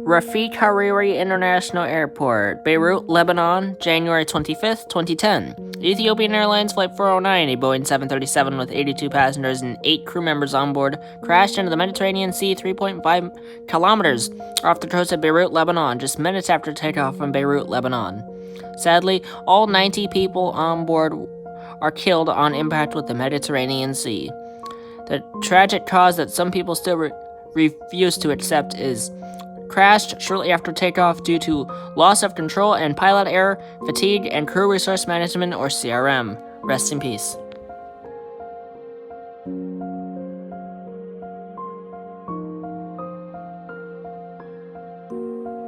Rafik Hariri International Airport, Beirut, Lebanon, January 25th, 2010. Ethiopian Airlines Flight 409, a Boeing 737 with 82 passengers and 8 crew members on board, crashed into the Mediterranean Sea 3.5 kilometers off the coast of Beirut, Lebanon, just minutes after takeoff from Beirut, Lebanon. Sadly, all 90 people on board are killed on impact with the Mediterranean Sea. The tragic cause that some people still refuse to accept is crashed shortly after takeoff due to loss of control and pilot error, fatigue, and crew resource management, or CRM. Rest in peace.